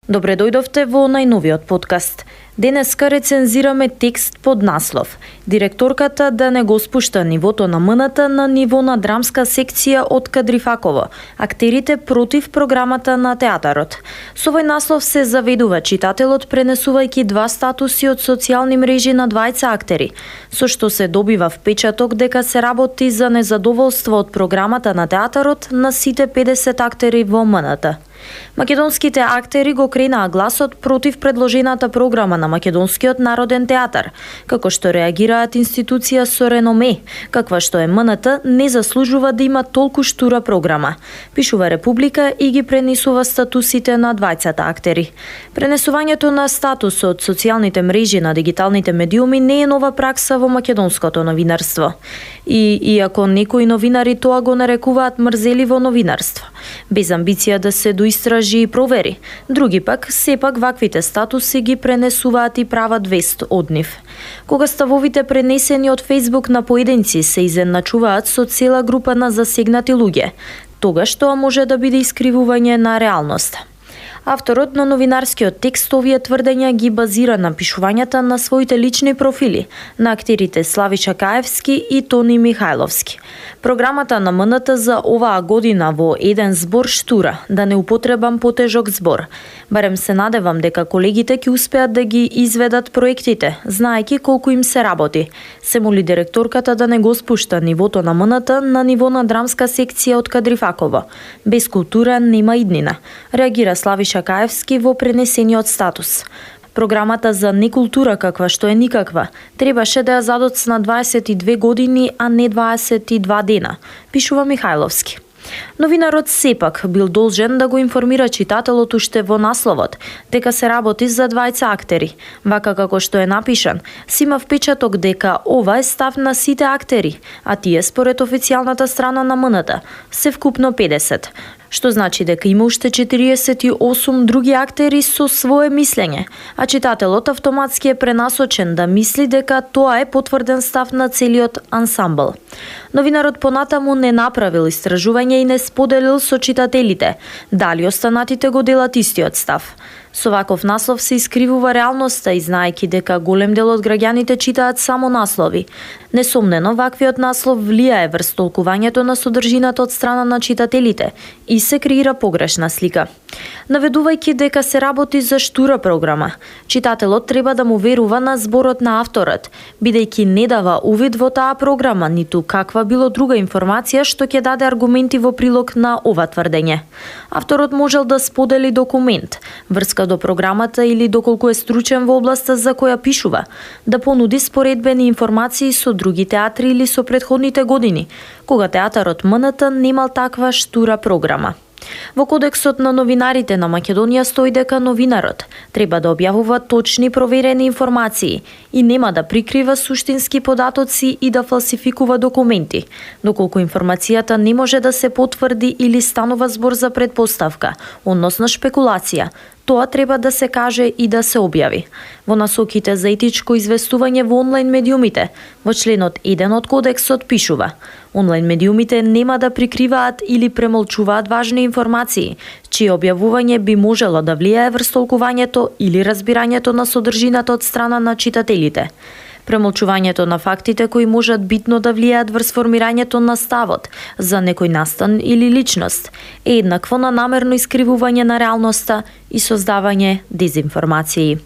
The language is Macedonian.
Добре дојдовте во најновиот подкаст. Денеска рецензираме текст под наслов "Директорката да не го спушта нивото на МНТ на ниво на драмска секција од Кадрифаково. Актерите против програмата на театарот". Со овој наслов се заведува читателот пренесувајќи два статуси од социјални мрежи на двајца актери, со што се добива впечаток дека се работи за незадоволство од програмата на театарот на сите 50 актери во МНТ. Македонските актери го кренаа гласот против предложената програма на Македонскиот народен театар, како што реагираат институција со реноме, каква што е МНТ, не заслужува да има толку штура програма, пишува Република и ги пренесува статусите на двајцата актери. Пренесувањето на статус од социјалните мрежи на дигиталните медиуми не е нова пракса во македонското новинарство. Иако некои новинари тоа го нарекуваат мрзеливо новинарство, без амбиција да се доистражи и провери, други пак сепак ваквите статуси ги пренесуваат и прават вест од нив. Кога ставовите пренесени од Facebook на поединци се изедначуваат со цела група на засегнати луѓе, тогаш тоа може да биде искривување на реалноста. Авторот на новинарскиот текст овие тврдења ги базира на пишувањата на своите лични профили на актерите Славиша Каевски и Тони Михајловски. Програмата на МНТ за оваа година во еден збор штура, да не употребам потежок збор. Барем се надевам дека колегите ќе успеат да ги изведат проектите, знаејќи колку им се работи. Се моли директорката да не го спушта нивото на МНТ на ниво на драмска секција од Кадрифаково. Без култура нема иднина, реагира Славиша Каевски во пренесениот статус. Програмата за некултура каква што е никаква, требаше да ја задоцна 22 години, а не 22 дена, пишува Михајловски. Новинарот сепак бил должен да го информира читателот уште во насловот дека се работи за двајца актери. Вака како што е напишан, си има впечаток дека ова е став на сите актери, а тие според официјалната страна на МНТ се вкупно 50. Што значи дека има уште 48 други актери со свое мислење, а читателот автоматски е пренасочен да мисли дека тоа е потврден став на целиот ансамбл. Новинарот понатаму не направил истражување и не споделил со читателите дали останатите го делат истиот став. Со ваков наслов се искривува реалноста и знаејќи дека голем дел од граѓаните читаат само наслови. Несомнено, ваквиот наслов влијае врз толкувањето на содржината од страна на читателите и се креира погрешна слика. Наведувајќи дека се работи за штура програма, читателот треба да му верува на зборот на авторот, бидејќи не дава увид во таа програма, ниту каква било друга информација што ќе даде аргументи во прилог на ова тврдење. Авторот можел да сподели документ, врска до програмата или доколку е стручен во областа за која пишува, да понуди споредбени информации со други театри или со претходните години, кога театарот МНТ немал таква штура програма. Во Кодексот на новинарите на Македонија стои дека новинарот треба да објавува точни проверени информации и нема да прикрива суштински податоци и да фалсификува документи, доколку информацијата не може да се потврди или станува збор за предпоставка, односно шпекулација. Тоа треба да се каже и да се објави. Во насоките за етичко известување во онлайн медиумите, во членот 1 од Кодексот пишува: онлайн медиумите нема да прикриваат или премолчуваат важни информации, чие објавување би можело да влијае врз толкувањето или разбирањето на содржината од страна на читателите. Премолчувањето на фактите кои можат битно да влијаат врз формирањето на ставот за некој настан или личност е еднакво на намерно искривување на реалноста и создавање дезинформации.